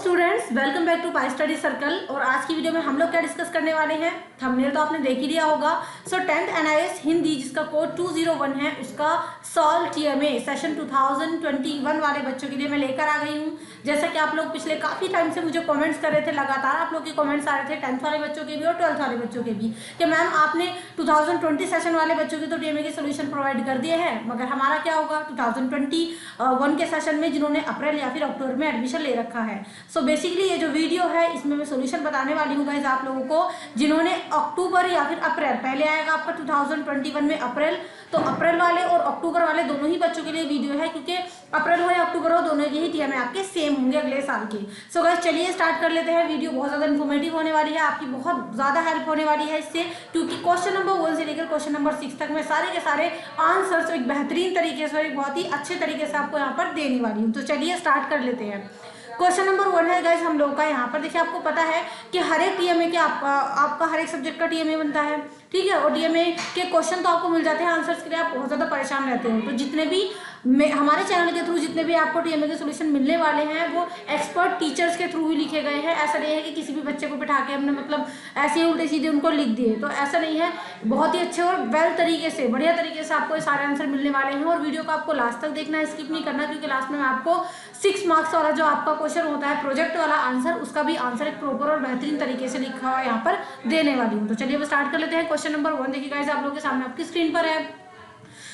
Students, welcome back to pi study circle. और आज की वीडियो में हम लोग क्या डिस्कस करने वाले हैं, थंबनेल तो आपने देख ही लिया होगा। सो 10th NIS हिंदी जिसका कोड 201 है, उसका सॉल्व TMA सेशन 2021 वाले बच्चों के लिए मैं लेकर आ गई हूँ। जैसा कि आप लोग पिछले काफ़ी टाइम से मुझे कमेंट्स कर रहे थे, लगातार आप लोग के कमेंट्स आ रहे थे 10th वाले बच्चों के भी और 12th वाले बच्चों के भी, कि मैम आपने 2020 सेशन वाले बच्चों के तो TMA के सोल्यूशन प्रोवाइड कर दिए हैं, मगर हमारा क्या होगा 2021 के सेशन में जिन्होंने अप्रैल या फिर अक्टूबर में एडमिशन ले रखा है। सो बेसिकली ये जो वीडियो है इसमें मैं सोल्यूशन बताने वाली हूँ गाइस आप लोगों को, जिन्होंने अक्टूबर या फिर अप्रैल, पहले आएगा आपका 2021 में अप्रैल, तो अप्रैल वाले और अक्टूबर वाले दोनों ही बच्चों के लिए वीडियो है, क्योंकि अप्रैल हो या अक्टूबर हो दोनों के ही TMA आपके सेम होंगे अगले साल के। सो गाइस चलिए स्टार्ट कर लेते हैं। वीडियो बहुत ज़्यादा इन्फॉर्मेटिव होने वाली है, आपकी बहुत ज़्यादा हेल्प होने वाली है इससे, क्योंकि क्वेश्चन नंबर 1 से लेकर क्वेश्चन नंबर 6 तक मैं सारे के सारे आंसर्स एक बेहतरीन तरीके से, एक बहुत ही अच्छे तरीके से आपको यहाँ पर देने वाली हूँ। तो चलिए स्टार्ट कर लेते हैं। क्वेश्चन नंबर 1 है गाइस हम लोग का, यहाँ पर देखिए आपको पता है कि हर एक TMA के आपका हर एक सब्जेक्ट का TMA बनता है, ठीक है, और TMA के क्वेश्चन तो आपको मिल जाते हैं, आंसर्स के लिए आप बहुत ज़्यादा परेशान रहते हो। तो जितने भी हमारे चैनल के थ्रू जितने भी आपको TMA के सोल्यूशन मिलने वाले हैं वो एक्सपर्ट टीचर्स के थ्रू ही लिखे गए हैं। ऐसा नहीं है कि किसी भी बच्चे को बिठा के हमने मतलब ऐसे ही उल्टे सीधे उनको लिख दिए, तो ऐसा नहीं है। बहुत ही अच्छे और वेल तरीके से, बढ़िया तरीके से आपको ये सारे आंसर मिलने वाले हैं। और वीडियो को आपको लास्ट तक देखना है, स्किप नहीं करना, क्योंकि लास्ट में मैं आपको 6 मार्क्स वाला जो आपका क्वेश्चन होता है प्रोजेक्ट वाला आंसर, उसका भी आंसर एक प्रॉपर और बेहतरीन तरीके से लिखा हुआ यहाँ पर देने वाली हूँ। तो चलिए अब स्टार्ट कर लेते हैं। क्वेश्चन नंबर 1 देखिए गाइस आप लोगों के सामने आपकी स्क्रीन पर है।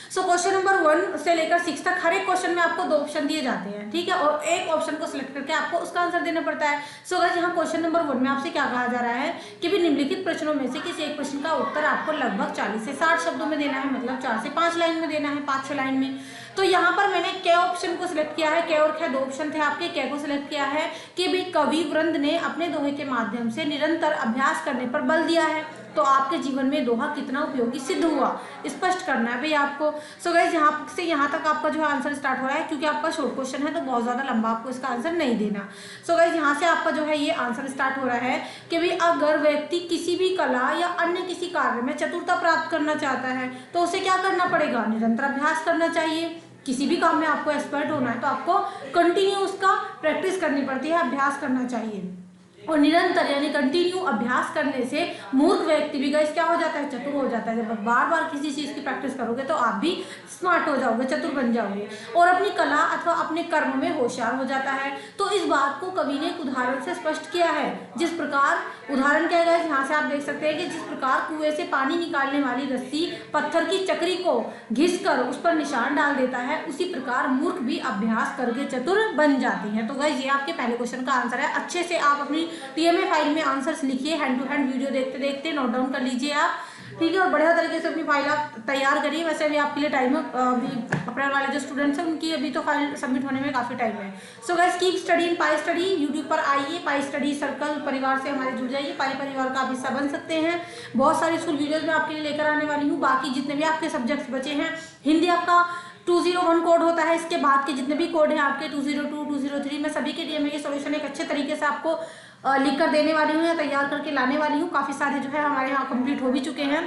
सो क्वेश्चन नंबर 1 से लेकर 6 तक हर एक क्वेश्चन में आपको 2 ऑप्शन दिए जाते हैं, ठीक है, और एक ऑप्शन को सिलेक्ट करके आपको उसका आंसर देना पड़ता है। सो गाइस यहाँ क्वेश्चन नंबर 1 में आपसे क्या कहा जा रहा है कि भी निम्नलिखित प्रश्नों में से किसी एक प्रश्न का उत्तर आपको लगभग 40 से 60 शब्दों में देना है, मतलब 4 से 5 लाइन में देना है, 5-6 लाइन में। तो यहाँ पर मैंने क ऑप्शन को सिलेक्ट किया है, क और ख 2 ऑप्शन थे आपके। क को सिलेक्ट किया है कि भी कवि वृंद ने अपने दोहे के माध्यम से निरंतर अभ्यास करने पर बल दिया है, तो आपके जीवन में दोहा कितना उपयोगी सिद्ध हुआ, स्पष्ट करना है भाई आपको। सो गाइस यहाँ से यहाँ तक आपका जो है आंसर स्टार्ट हो रहा है, क्योंकि आपका शॉर्ट क्वेश्चन है तो बहुत ज़्यादा लंबा आपको इसका आंसर नहीं देना। सो गाइस यहाँ से आपका जो है ये आंसर स्टार्ट हो रहा है कि भाई अगर व्यक्ति किसी भी कला या अन्य किसी कार्य में चतुरता प्राप्त करना चाहता है तो उसे क्या करना पड़ेगा, निरंतर अभ्यास करना चाहिए। किसी भी काम में आपको एक्सपर्ट होना है तो आपको कंटिन्यू उसका प्रैक्टिस करनी पड़ती है, अभ्यास करना चाहिए। और निरंतर यानी कंटिन्यू अभ्यास करने से मूर्ख व्यक्ति भी गाइस क्या हो जाता है, चतुर हो जाता है। जब बार बार किसी चीज़ की प्रैक्टिस करोगे तो आप भी स्मार्ट हो जाओगे, चतुर बन जाओगे, और अपनी कला अथवा अपने कर्म में होशियार हो जाता है। तो इस बात को कवि ने एक उदाहरण से स्पष्ट किया है। जिस प्रकार, उदाहरण क्या है, यहाँ से आप देख सकते हैं कि जिस प्रकार कुएं से पानी निकालने वाली रस्सी पत्थर की चक्री को घिस कर उस पर निशान डाल देता है, उसी प्रकार मूर्ख भी अभ्यास करके चतुर बन जाते हैं। तो गाइस ये आपके पहले क्वेश्चन का आंसर है। अच्छे से आप अपनी TMA फाइल में आंसर्स लिखिए, हैंड टू हैंड वीडियो देखते देखते नोट डाउन कर लीजिए आप, ठीक है, और बढ़िया तरीके से अपनी फाइल आप तैयार करिए। वैसे अभी आपके लिए टाइम है, अभी अप्रैल वाले जो स्टूडेंट्स हैं उनकी अभी तो फाइल सबमिट होने में काफ़ी टाइम है। So guys keep study in pi study. YouTube पर आइए, पाई स्टडी सर्कल परिवार से हमारे जुड़ जाइए, पाई परिवार का आप हिस्सा बन सकते हैं। बहुत सारी स्कूल वीडियोज़ मैं आपके लिए लेकर आने वाली हूँ। बाकी जितने भी आपके सब्जेक्ट्स बचे हैं, हिंदी आपका 201 कोड होता है, इसके बाद के जितने भी कोड हैं आपके 202, 203 में सभी के TMA के सॉल्यूशन एक अच्छे तरीके से आपको लिख कर देने वाली हूँ या तैयार करके लाने वाली हूँ। काफ़ी सारे जो है हमारे यहाँ कंप्लीट हो भी चुके हैं,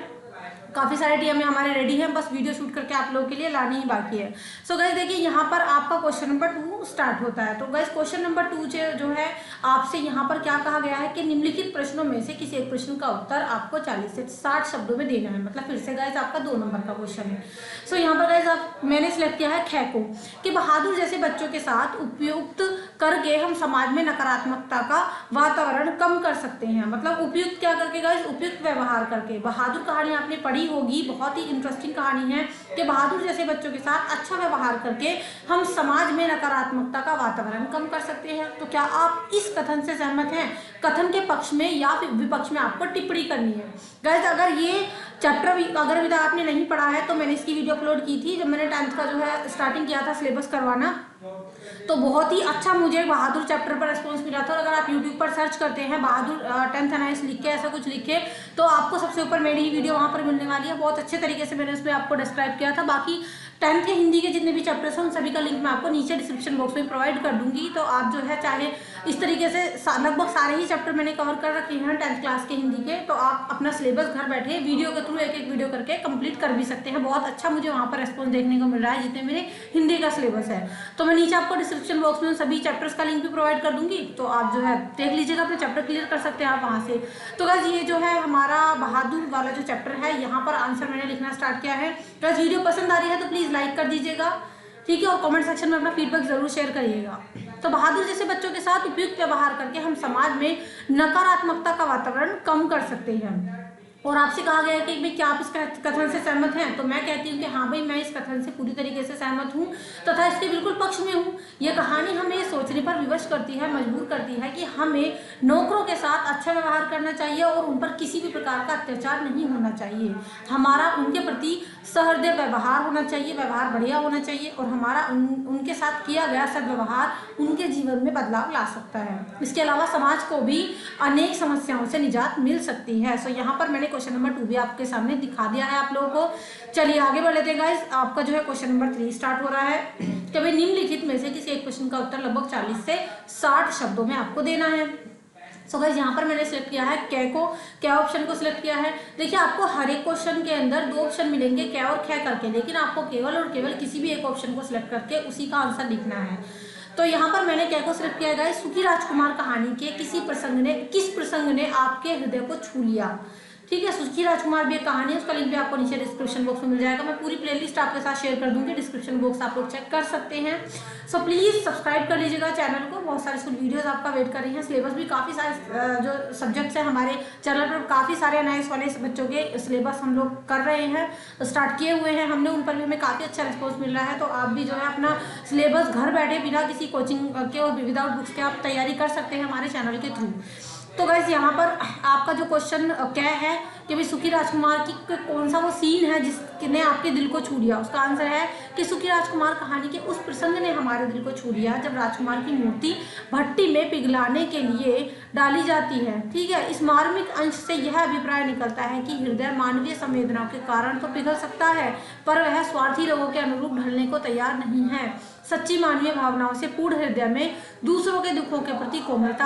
काफ़ी सारे TMA हमारे रेडी हैं, बस वीडियो शूट करके आप लोगों के लिए लानी ही बाकी है। सो गाइस देखिए यहाँ पर आपका क्वेश्चन नंबर 2 स्टार्ट होता है। तो गाइस क्वेश्चन नंबर 2 जो है आपसे यहाँ पर क्या कहा गया है कि निम्नलिखित प्रश्नों में से किसी एक प्रश्न का उत्तर आपको 40 से 60 शब्दों में देना है, मतलब फिर से गाइस आपका 2 नंबर का क्वेश्चन है। सो यहाँ पर गाइस मैंने सिलेक्ट किया है ख को, कि बहादुर जैसे बच्चों के साथ उपयुक्त करके हम समाज में नकारात्मकता का वातावरण कम कर सकते हैं। मतलब उपयुक्त क्या करके गाइस, उपयुक्त व्यवहार करके। बहादुर कहानी आपने पढ़ी होगी, बहुत ही इंटरेस्टिंग कहानी है कि बहादुर जैसे बच्चों के साथ अच्छा व्यवहार करके हम समाज में नकारात्मकता का वातावरण कम कर सकते हैं। तो क्या आप इस कथन से सहमत हैं? कथन के पक्ष में या फिर विपक्ष में आपको टिप्पणी करनी है। गाइस अगर ये चैप्टर अगर अभी तक आपने नहीं पढ़ा है तो मैंने इसकी वीडियो अपलोड की थी जब मैंने 10th का जो है स्टार्टिंग किया था सिलेबस करवाना, तो बहुत ही अच्छा मुझे बहादुर चैप्टर पर रिस्पॉन्स मिला था। और अगर आप यूट्यूब पर सर्च करते हैं बहादुर 10th NIS लिख के ऐसा कुछ लिखे तो आपको सबसे ऊपर मेरी ही वीडियो वहाँ पर मिलने वाली है। बहुत अच्छे तरीके से मैंने उसमें आपको डिस्क्राइब किया था। बाकी 10th के हिंदी के जितने भी चैप्टर्स हैं उन सभी का लिंक मैं आपको नीचे डिस्क्रिप्शन बॉक्स में प्रोवाइड कर दूंगी। तो आप जो है चाहे इस तरीके से लगभग सारे ही चैप्टर मैंने कवर कर रखे हैं 10th क्लास के हिंदी के, तो आप अपना सिलेबस घर बैठे वीडियो के थ्रू एक एक वीडियो करके कंप्लीट कर भी सकते हैं। बहुत अच्छा मुझे वहाँ पर रेस्पॉन्स देखने को मिल रहा है जितने मेरे हिंदी का सिलेबस है। तो मैं नीचे आपको डिस्क्रिप्शन बॉक्स में सभी चैप्टर्स का लिंक भी प्रोवाइड कर दूंगी, तो आप जो है देख लीजिएगा, अपने चैप्टर क्लियर कर सकते हैं आप वहाँ से। तो गाइस ये जो है हमारा बहादुर वाला जो चैप्टर है, यहाँ पर आंसर मैंने लिखना स्टार्ट किया है। गाइस वीडियो पसंद आ रही है तो प्लीज़ लाइक कर दीजिएगा, ठीक है, और कमेंट सेक्शन में अपना फीडबैक जरूर शेयर करिएगा। तो बहादुर जैसे बच्चों के साथ उपयुक्त व्यवहार करके हम समाज में नकारात्मकता का वातावरण कम कर सकते हैं। और आपसे कहा गया है कि भाई क्या आप इस कथन से सहमत हैं, तो मैं कहती हूँ कि हाँ भाई मैं इस कथन से पूरी तरीके से सहमत हूँ तथा इसके बिल्कुल पक्ष में हूँ। ये कहानी हमें ये सोचने पर विवश करती है, मजबूर करती है कि हमें नौकरों के साथ अच्छा व्यवहार करना चाहिए और उन पर किसी भी प्रकार का अत्याचार नहीं होना चाहिए। हमारा उनके प्रति सहृदय व्यवहार होना चाहिए, व्यवहार बढ़िया होना चाहिए, और हमारा उनके साथ किया गया सद्व्यवहार उनके जीवन में बदलाव ला सकता है। इसके अलावा समाज को भी अनेक समस्याओं से निजात मिल सकती है। सो यहाँ पर मैंने क्वेश्चन नंबर 2 भी आपके सामने दिखा दिया है आप लोगों को। चलिए आगे बढ़ लेते हैं गाइस। आपका जो है क्वेश्चन नंबर 3 स्टार्ट हो रहा है कि भाई निम्नलिखित में से किसी एक प्रश्न का उत्तर लगभग 40 से 60 शब्दों में आपको देना है। सो गाइस यहाँ पर मैंने सिलेक्ट किया है क्या ऑप्शन को सिलेक्ट किया है। देखिए आपको हर एक क्वेश्चन के अंदर 2 ऑप्शन मिलेंगे, क्या और ख्या करके, लेकिन आपको केवल और केवल किसी भी एक ऑप्शन को सिलेक्ट करके उसी का आंसर लिखना है। तो यहाँ पर मैंने क्या को सिलेक्ट किया है, सुखी राजकुमार कहानी के किस प्रसंग ने आपके हृदय को छू लिया। ठीक है, सुखी राजकुमार भी एक कहानी है, उसका लिंक भी आपको नीचे डिस्क्रिप्शन बॉक्स में मिल जाएगा। मैं पूरी प्लेलिस्ट आपके साथ शेयर कर दूंगी, डिस्क्रिप्शन बॉक्स आप लोग चेक कर सकते हैं। सो प्लीज़ सब्सक्राइब कर लीजिएगा चैनल को, बहुत सारे स्कूल वीडियोस आपका वेट कर रही हैं। सिलेबस भी काफ़ी सारे जो सब्जेक्ट्स हैं हमारे चैनल पर, काफ़ी सारे एनआईएस वाले बच्चों के सिलेबस हम लोग कर रहे हैं, स्टार्ट किए हुए हैं हमने, उन पर भी हमें काफ़ी अच्छा रिस्पॉन्स मिल रहा है। तो आप भी जो है अपना सिलेबस घर बैठे बिना किसी कोचिंग के और विदाउट बुक्स के आप तैयारी कर सकते हैं हमारे चैनल के थ्रू। तो गाइस यहाँ पर आपका जो क्वेश्चन क्या है कि भाई सुखी राजकुमार की कौन सा वो सीन है जिसने आपके दिल को छू लिया, उसका आंसर है कि सुखी राजकुमार कहानी के उस प्रसंग ने हमारे दिल को छू लिया जब राजकुमार की मूर्ति भट्टी में पिघलाने के लिए डाली जाती है। ठीक है, इस मार्मिक अंश से यह अभिप्राय निकलता है कि हृदय मानवीय संवेदनाओं के कारण तो पिघल सकता है, पर वह स्वार्थी लोगों के अनुरूप ढलने को तैयार नहीं है। सच्ची मानवीय भावनाओं से पूर्ण हृदय में दूसरों के दुखों के प्रति कोमलता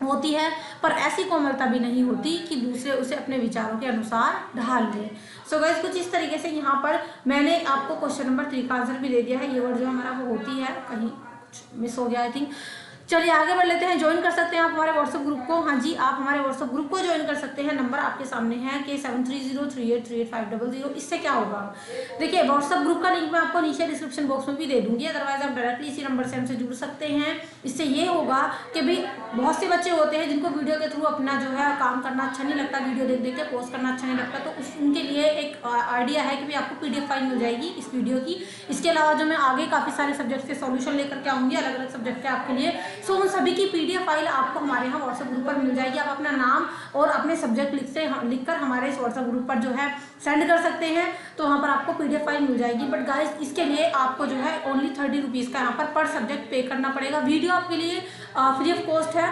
होती है, पर ऐसी कोमलता भी नहीं होती कि दूसरे उसे अपने विचारों के अनुसार ढाल ले। सो गाइस कुछ इस तरीके से यहाँ पर मैंने आपको क्वेश्चन नंबर 3 का आंसर भी दे दिया है। ये वर्ड जो हमारा वो होती है, कहीं मिस हो गया आई थिंक। चलिए आगे बढ़ लेते हैं। ज्वाइन कर सकते हैं आप हमारे व्हाट्सएप ग्रुप को। हाँ जी, आप हमारे व्हाट्सएप ग्रुप को ज्वाइन कर सकते हैं। नंबर आपके सामने है कि 7303838500। इससे क्या होगा, देखिए व्हाट्सएप ग्रुप का लिंक मैं आपको नीचे डिस्क्रिप्शन बॉक्स में भी दे दूंगी, अदरवाइज आप डायरेक्टली इसी नंबर से हमसे जुड़ सकते हैं। इससे ये होगा कि भाई बहुत से बच्चे होते हैं जिनको वीडियो के थ्रू अपना जो है काम करना अच्छा नहीं लगता, वीडियो देख के पोस्ट करना अच्छा नहीं लगता, तो उनके लिए एक आइडिया है कि भाई आपको PDF फाइल मिल जाएगी इस वीडियो की। इसके अलावा जो मैं आगे काफ़ी सारे सब्जेक्ट के सॉल्यूशन लेकर के आऊँगी अलग अलग सब्जेक्ट के आपके लिए, सो उन सभी की PDF फाइल आपको हमारे यहाँ व्हाट्सएप ग्रुप पर मिल जाएगी। आप अपना नाम और अपने सब्जेक्ट लिखकर हमारे इस व्हाट्सएप ग्रुप पर जो है सेंड कर सकते हैं, तो वहाँ पर आपको PDF फाइल मिल जाएगी। बट गाइस इसके लिए आपको जो है ओनली 30 रुपीज़ का यहाँ पर सब्जेक्ट पे करना पड़ेगा। वीडियो आपके लिए फ्री ऑफ कॉस्ट है,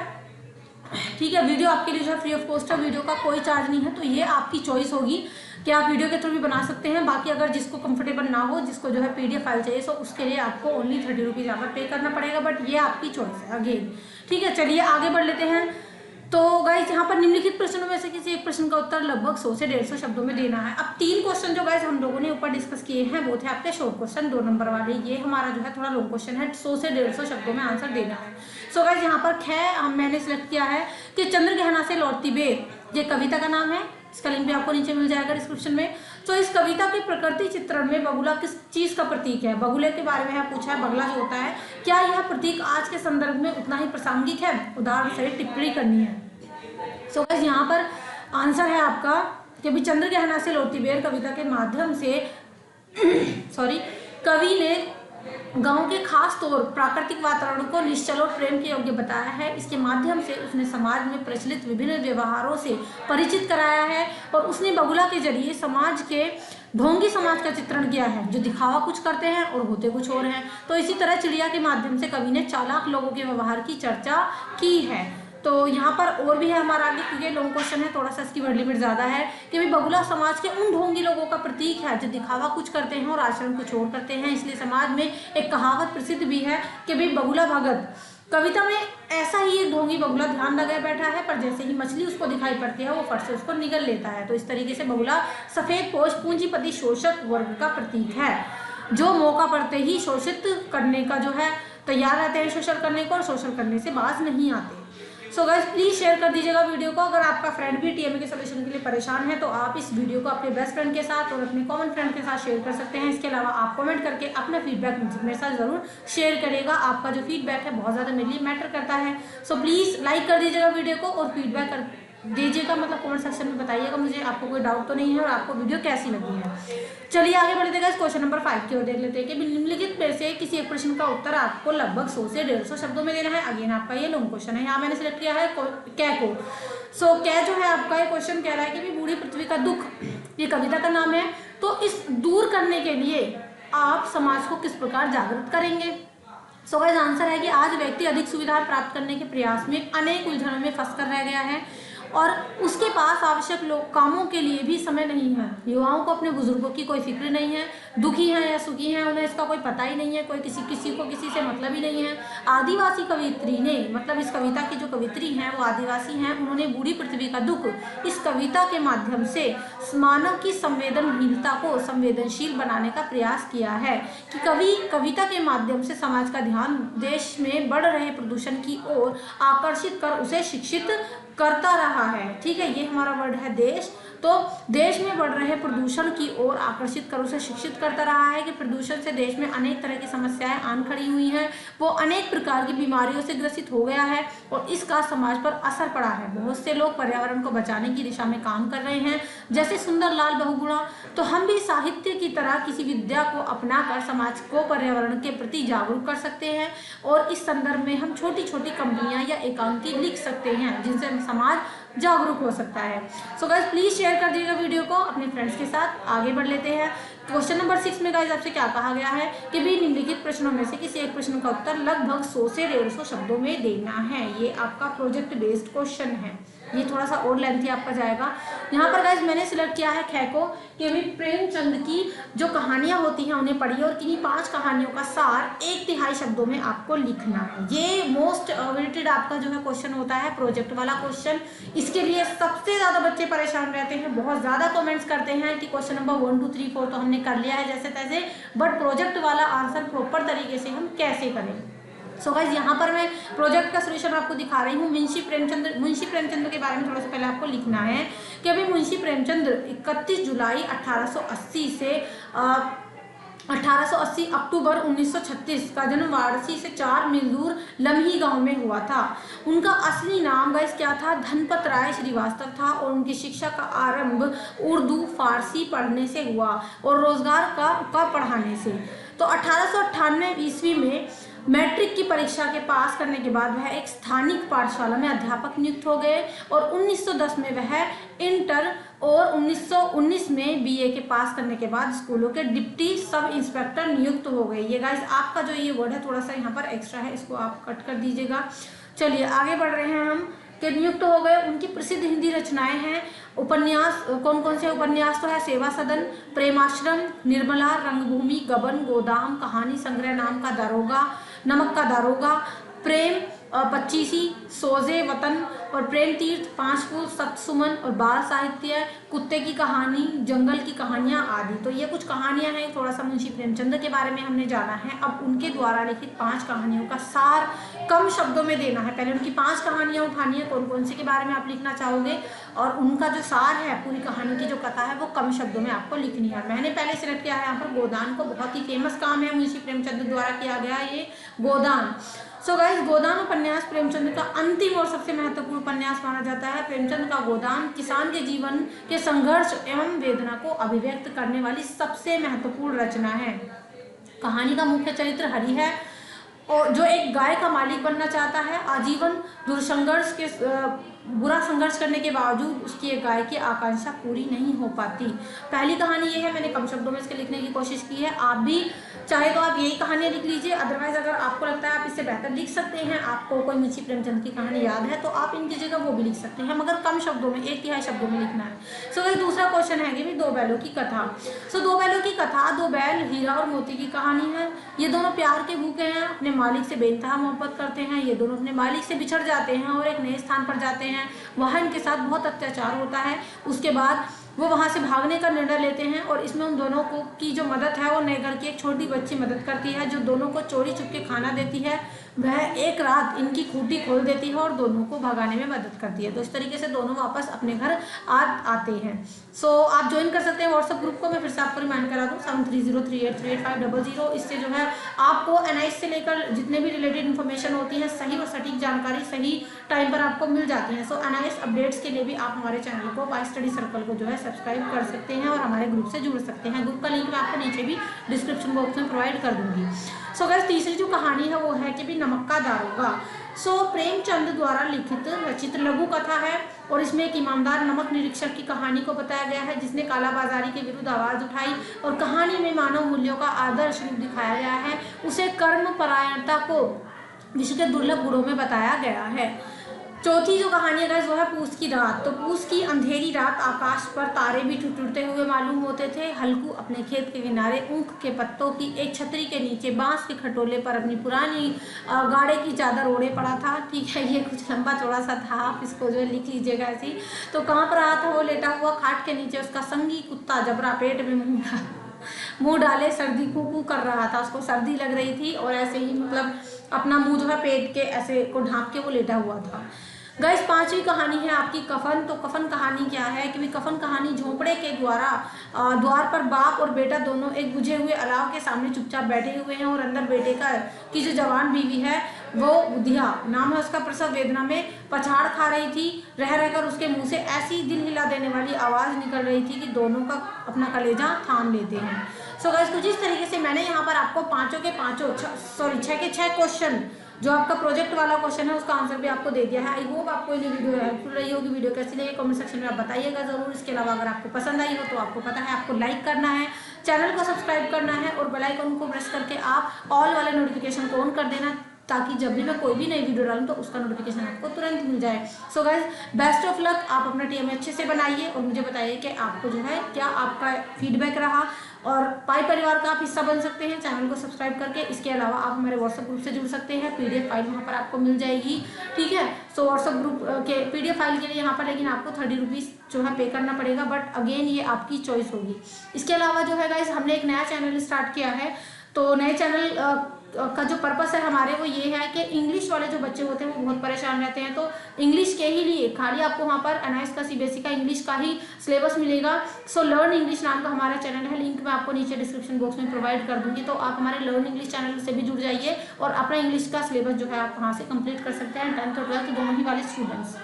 ठीक है, वीडियो आपके लिए जो है फ्री ऑफ कॉस्ट है, वीडियो का कोई चार्ज नहीं है। तो ये आपकी चॉइस होगी कि आप वीडियो के थ्रू भी बना सकते हैं। बाकी अगर जिसको कंफर्टेबल ना हो, जिसको जो है PDF फाइल चाहिए, सो उसके लिए आपको ओनली 30 रुपीज़ यहाँ पर पे करना पड़ेगा, बट ये आपकी चॉइस है अगेन। ठीक है, चलिए आगे बढ़ लेते हैं। तो गाइस यहाँ पर निम्नलिखित प्रश्नों में से किसी एक प्रश्न का उत्तर लगभग 100 से 150 शब्दों में देना है। अब 3 क्वेश्चन जो गाइस हम लोगों ने ऊपर डिस्कस किए हैं वो थे आपके शॉर्ट क्वेश्चन 2 नंबर वाले। ये हमारा जो है थोड़ा लॉन्ग क्वेश्चन है, 100 से 150 शब्दों में आंसर देना है। सो गाइस यहाँ पर मैंने सिलेक्ट किया है कि चंद्रग्रहणा से लौटती बेर, ये कविता का नाम है, इसका लिंक भी आपको नीचे मिल जाएगा डिस्क्रिप्शन में। तो इस कविता के प्रकृति चित्रण में बगुला किस चीज का प्रतीक है। बगुले के बारे में पूछा है, बगला जो होता है, क्या यह प्रतीक आज के संदर्भ में उतना ही प्रासंगिक है, उदाहरण सहित टिप्पणी करनी है। सो गाइस यहाँ पर आंसर है आपका कि भी चंद्रग्रहणा से लौटती बेर कविता के माध्यम से कवि ने गांव के खास तौर प्राकृतिक वातावरण को निश्चल और प्रेम के योग्य बताया है। इसके माध्यम से उसने समाज में प्रचलित विभिन्न व्यवहारों से परिचित कराया है और उसने बगुला के जरिए समाज के ढोंगी समाज का चित्रण किया है, जो दिखावा कुछ करते हैं और होते कुछ और हैं। तो इसी तरह चिड़िया के माध्यम से कवि ने चालाक लोगों के व्यवहार की चर्चा की है। तो यहाँ पर और भी है हमारा आगे, क्योंकि लॉन्ग क्वेश्चन है, थोड़ा सा इसकी वर्ड लिमिट ज़्यादा है कि भाई बगुला समाज के उन ढोंगी लोगों का प्रतीक है जो दिखावा कुछ करते हैं और आचरण कुछ और करते हैं। इसलिए समाज में एक कहावत प्रसिद्ध भी है कि भाई बगुला भगत। कविता में ऐसा ही एक ढोंगी बगुला ध्यान लगाए बैठा है, पर जैसे ही मछली उसको दिखाई पड़ती है वो फट से उसको निगल लेता है। तो इस तरीके से बगुला सफेद पोष पूंजीपति शोषक वर्ग का प्रतीक है, जो मौका पड़ते ही शोषित करने का जो है तैयार रहते हैं, शोषण करने को, और शोषण करने से बाज नहीं आते। सो गाइस प्लीज शेयर कर दीजिएगा वीडियो को। अगर आपका फ्रेंड भी टीएमए के सोल्यूशन के लिए परेशान है तो आप इस वीडियो को अपने बेस्ट फ्रेंड के साथ और अपने कॉमन फ्रेंड के साथ शेयर कर सकते हैं। इसके अलावा आप कमेंट करके अपना फीडबैक मेरे साथ जरूर शेयर करिएगा। आपका जो फीडबैक है बहुत ज़्यादा मेरे लिए मैटर करता है। सो प्लीज़ लाइक कर दीजिएगा वीडियो को और फीडबैक कर दीजिएगा, मतलब कमेंट सेक्शन में बताइएगा मुझे आपको कोई डाउट तो नहीं है और आपको वीडियो कैसी लगी है। चलिए आगे बढ़ते हैं, क्वेश्चन नंबर 5 की ओर देख लेते हैं कि निम्नलिखित में से किसी एक प्रश्न का उत्तर आपको लगभग 100 से 150 शब्दों में देना है। अगेन आपका ये लॉन्ग क्वेश्चन है। यहाँ मैंने सिलेक्ट किया है कै को। सो कै जो है आपका ये क्वेश्चन कह रहा है कि भी बूढ़ी पृथ्वी का दुख, ये कविता का नाम है। तो इस दूर करने के लिए आप समाज को किस प्रकार जागरूक करेंगे। सो गाइस आंसर है कि आज व्यक्ति अधिक सुविधाएं प्राप्त करने के प्रयास में अनेक उलझनों में फंस कर रह गया है और उसके पास आवश्यक कामों के लिए भी समय नहीं है। युवाओं को अपने बुजुर्गों की कोई फिक्र नहीं है, दुखी हैं या सुखी हैं उन्हें इसका कोई पता ही नहीं है, कोई किसी को किसी से मतलब ही नहीं है। आदिवासी कवित्री ने, मतलब इस कविता की जो कवित्री हैं वो आदिवासी हैं, उन्होंने बूढ़ी पृथ्वी का दुख इस कविता के माध्यम से मानव की संवेदनहीनता को संवेदनशील बनाने का प्रयास किया है कि कवि कविता के माध्यम से समाज का ध्यान देश में बढ़ रहे प्रदूषण की ओर आकर्षित कर उसे शिक्षित करता रहा है। ठीक है, ये हमारा वर्ड है देश। तो देश में बढ़ रहे प्रदूषण की ओर आकर्षित कर उसे शिक्षित करता रहा है कि प्रदूषण से देश में अनेक तरह की समस्याएं आन खड़ी हुई हैं, वो अनेक प्रकार की बीमारियों से ग्रसित हो गया है और इसका समाज पर असर पड़ा है। बहुत से लोग पर्यावरण को बचाने की दिशा में काम कर रहे हैं, जैसे सुंदरलाल बहुगुणा। तो हम भी साहित्य की तरह किसी विद्या को अपनाकर समाज को पर्यावरण के प्रति जागरूक कर सकते हैं और इस संदर्भ में हम छोटी छोटी कंपनियां या एकांकी लिख सकते हैं जिनसे समाज जागरूक हो सकता है। सो गाइस प्लीज शेयर कर दीजिएगा वीडियो को अपने फ्रेंड्स के साथ। आगे बढ़ लेते हैं। क्वेश्चन नंबर 6 में गाइस आपसे क्या कहा गया है कि भी निम्नलिखित प्रश्नों में से किसी एक प्रश्न का उत्तर लगभग 100 से 150 शब्दों में देना है। ये आपका प्रोजेक्ट बेस्ड क्वेश्चन है, ये थोड़ा सा और लेंथी आपका जाएगा। यहाँ पर गाइस मैंने सिलेक्ट किया है खे को कि भी प्रेमचंद की जो कहानियां होती हैं उन्हें पढ़िए और किन्हीं 5 कहानियों का सार 1/3 शब्दों में आपको लिखना है। ये मोस्ट अवेटेड आपका जो है क्वेश्चन होता है, प्रोजेक्ट वाला क्वेश्चन। इसके लिए सबसे ज़्यादा बच्चे परेशान रहते हैं, बहुत ज़्यादा कमेंट्स करते हैं कि क्वेश्चन नंबर 1 2 3 4 तो हमने कर लिया है जैसे तैसे, बट प्रोजेक्ट वाला आंसर प्रॉपर तरीके से हम कैसे करें। सो गाइस यहाँ पर मैं प्रोजेक्ट का सोल्यूशन आपको दिखा रही हूँ। मुंशी प्रेमचंद के बारे में थोड़ा सा पहले आपको लिखना है कि अभी मुंशी प्रेमचंद 31 जुलाई 1880 से 1880 अक्टूबर 1936 का जन्म वाराणसी से 4 मील दूर लम्ही गांव में हुआ था। उनका असली नाम गाइस क्या था, धनपत राय श्रीवास्तव था और उनकी शिक्षा का आरंभ उर्दू फारसी पढ़ने से हुआ और रोजगार का पढ़ाने से। तो 1898 ईस्वी में मैट्रिक की परीक्षा के पास करने के बाद वह एक स्थानिक पाठशाला में अध्यापक नियुक्त हो गए और 1910 में वह इंटर और 1919 में बीए के पास करने के बाद स्कूलों के डिप्टी सब इंस्पेक्टर नियुक्त हो गए। ये गाइस आपका जो ये वर्ड है थोड़ा सा यहाँ पर एक्स्ट्रा है, इसको आप कट कर दीजिएगा। चलिए आगे बढ़ रहे हैं हम कि नियुक्त हो गए। उनकी प्रसिद्ध हिंदी रचनाएं हैं उपन्यास, कौन कौन से उपन्यास तो है सेवा सदन, प्रेमाश्रम, निर्मला, रंगभूमि, गबन, गोदाम, कहानी संग्रह नाम का दारोगा, नमक का दारोगा, प्रेम 25, सोजे वतन और प्रेम तीर्थ, 5 फूल, सप्तसुमन और बाल साहित्य, कुत्ते की कहानी, जंगल की कहानियां आदि। तो ये कुछ कहानियां हैं, थोड़ा सा मुंशी प्रेमचंद के बारे में हमने जाना है। अब उनके द्वारा लिखित 5 कहानियों का सार कम शब्दों में देना है। पहले उनकी 5 कहानियां उठानी है, कौन कौन सी के बारे में आप लिखना चाहोगे और उनका जो सार है पूरी कहानी की जो कथा है वो कम शब्दों में आपको लिखनी है। मैंने पहले सिलेक्ट किया है यहाँ पर गोदान को, बहुत ही फेमस काम है मुंशी प्रेमचंद द्वारा किया गया ये गोदान। सो गाइस गोदान उपन्यास प्रेमचंद का अंतिम और सबसे महत्वपूर्ण उपन्यास माना जाता है। प्रेमचंद का गोदान किसान के जीवन के संघर्ष एवं वेदना को अभिव्यक्त करने वाली सबसे महत्वपूर्ण रचना है। कहानी का मुख्य चरित्र हरि है और जो एक गाय का मालिक बनना चाहता है, आजीवन दुर्संघर्ष के बुरा संघर्ष करने के बावजूद उसकी एक गाय की आकांक्षा पूरी नहीं हो पाती। पहली कहानी ये है, मैंने कम शब्दों में इसके लिखने की कोशिश की है। आप भी चाहे तो आप यही कहानियाँ लिख लीजिए, अदरवाइज अगर आपको लगता है आप इससे बेहतर लिख सकते हैं, आपको कोई मुंशी प्रेमचंद की कहानी याद है तो आप इनकी जगह वो भी लिख सकते हैं, मगर कम शब्दों में, 1/3 शब्दों में लिखना है। सो दूसरा क्वेश्चन है कि दो बैलों की कथा। दो बैलों की कथा, दो बैल हीरा और मोती की कहानी है। ये दोनों प्यार के भूखे हैं, अपने मालिक से बेइंतहा मोहब्बत करते हैं। ये दोनों अपने मालिक से बिछड़ जाते हैं और एक नए स्थान पर जाते हैं, वहाँ इनके साथ बहुत अत्याचार होता है। उसके बाद वो वहाँ से भागने का निर्णय लेते हैं और इसमें उन दोनों को की जो मदद है वो नए घर की एक छोटी बच्ची मदद करती है, जो दोनों को चोरी छुप के खाना देती है। वह एक रात इनकी खूंटी खोल देती है और दोनों को भगाने में मदद करती है। तो इस तरीके से दोनों वापस अपने घर आते हैं। आप ज्वाइन कर सकते हैं व्हाट्सएप ग्रुप को। मैं फिर से आपको रिमाइंड करा दूँ 7303838500। इससे जो है आपको एनआईएस से लेकर जितने भी रिलेटेड इन्फॉर्मेशन होती है, सही और सटीक जानकारी सही टाइम पर आपको मिल जाती है। एनआईएस अपडेट्स के लिए भी आप हमारे चैनल को पाई स्टडी सर्कल को जो है सब्सक्राइब कर सकते हैं और हमारे ग्रुप से जुड़ सकते हैं। ग्रुप का लिंक मैं आपको नीचे भी डिस्क्रिप्शन बॉक्स में प्रोवाइड कर दूंगी। गाइस तीसरी जो कहानी है वो है कि नमक का दारोगा। प्रेमचंद द्वारा लिखित रचित लघु कथा है और इसमें एक ईमानदार नमक निरीक्षक की कहानी को बताया गया है, जिसने कालाबाजारी के विरुद्ध आवाज उठाई और कहानी में मानव मूल्यों का आदर्श रूप दिखाया गया है। उसे कर्म परायणता को विश्व के दुर्लभ गुणों में बताया गया है। चौथी जो कहानी है वो है पूस की रात। पूस की अंधेरी रात आकाश पर तारे भी टूटते हुए मालूम होते थे। हल्कू अपने खेत के किनारे ऊख के पत्तों की एक छतरी के नीचे बांस के खटोले पर अपनी पुरानी गाड़े की चादर ओढ़े पड़ा था। ठीक है, ये कुछ लंबा चौड़ा सा था, आप इसको जो है लिख लीजिएगा ऐसे। तो कांप रहा था वो लेटा हुआ खाट के नीचे, उसका संगी कुत्ता जबरा पेट में मुंह डाले सर्दी कू कर रहा था। उसको सर्दी लग रही थी और ऐसे ही मतलब अपना मुंह जो है पेट के ऐसे को ढांप के वो लेटा हुआ था। गाइस पांचवी कहानी है आपकी कफन। तो कफन कहानी क्या है कि कफन कहानी झोंपड़े के द्वार पर बाप और बेटा दोनों एक बुझे हुए अलाव के सामने चुपचाप बैठे हुए हैं और अंदर बेटे की जो जवान बीवी है वो बुधिया नाम है उसका, प्रसव वेदना में पछाड़ खा रही थी। रह रहकर उसके मुंह से ऐसी दिल हिला देने वाली आवाज निकल रही थी कि दोनों का अपना कलेजा थाम लेते हैं। गाइस कुछ इस तरीके से मैंने यहाँ पर आपको छह के छह क्वेश्चन, जो आपका प्रोजेक्ट वाला क्वेश्चन है उसका आंसर भी आपको दे दिया है। आई होप आपको ये वीडियो हेल्पफुल रही होगी। वीडियो कैसी लगी कमेंट सेक्शन में आप बताइएगा जरूर। इसके अलावा अगर आपको पसंद आई हो तो आपको पता है आपको लाइक करना है, चैनल को सब्सक्राइब करना है और बेल आइकन को प्रेस करके आप ऑल वाले नोटिफिकेशन को ऑन कर देना, ताकि जब भी मैं कोई भी नई वीडियो डालूं तो उसका नोटिफिकेशन आपको तुरंत मिल जाए। Guys best of luck. आप अपना टीएमए अच्छे से बनाइए और मुझे बताइए कि आपको जो है क्या आपका फीडबैक रहा और पाई परिवार का आप हिस्सा बन सकते हैं चैनल को सब्सक्राइब करके। इसके अलावा आप हमारे व्हाट्सएप ग्रुप से जुड़ सकते हैं, पीडीएफ फाइल वहाँ पर आपको मिल जाएगी। ठीक है, व्हाट्सएप ग्रुप के पीडीएफ फाइल के लिए यहाँ पर लेकिन आपको 30 रुपीज़ जो है पे करना पड़ेगा, बट अगेन ये आपकी चॉइस होगी। इसके अलावा जो है गाइस हमने एक नया चैनल स्टार्ट किया है। तो नए चैनल का जो पर्पस है हमारे वो ये है कि इंग्लिश वाले जो बच्चे होते हैं वो बहुत परेशान रहते हैं, तो इंग्लिश के ही लिए खाली आपको वहाँ पर एनआईएस का सीबीएसई का इंग्लिश का ही सिलेबस मिलेगा। लर्न इंग्लिश नाम का हमारा चैनल है, लिंक मैं आपको नीचे डिस्क्रिप्शन बॉक्स में प्रोवाइड कर दूंगी। तो आप हमारे लर्न इंग्लिश चैनल से भी जुड़ जाइए और अपना इंग्लिश का सिलेबस जो है आप वहाँ से कंप्लीट कर सकते हैं, 10th और 12th दोनों ही वाले students.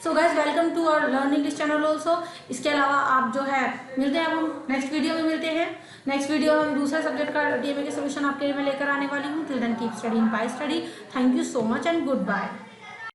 Guys welcome to our learn English channel also. इसके अलावा आप जो है मिलते हैं, हम नेक्स्ट वीडियो में मिलते हैं। नेक्स्ट वीडियो में हम दूसरे सब्जेक्ट का टीएमए के सोल्यूशन आपके लिए मैं लेकर आने वाली हूँ। Till then keep studying bye study. Thank you so much and good bye.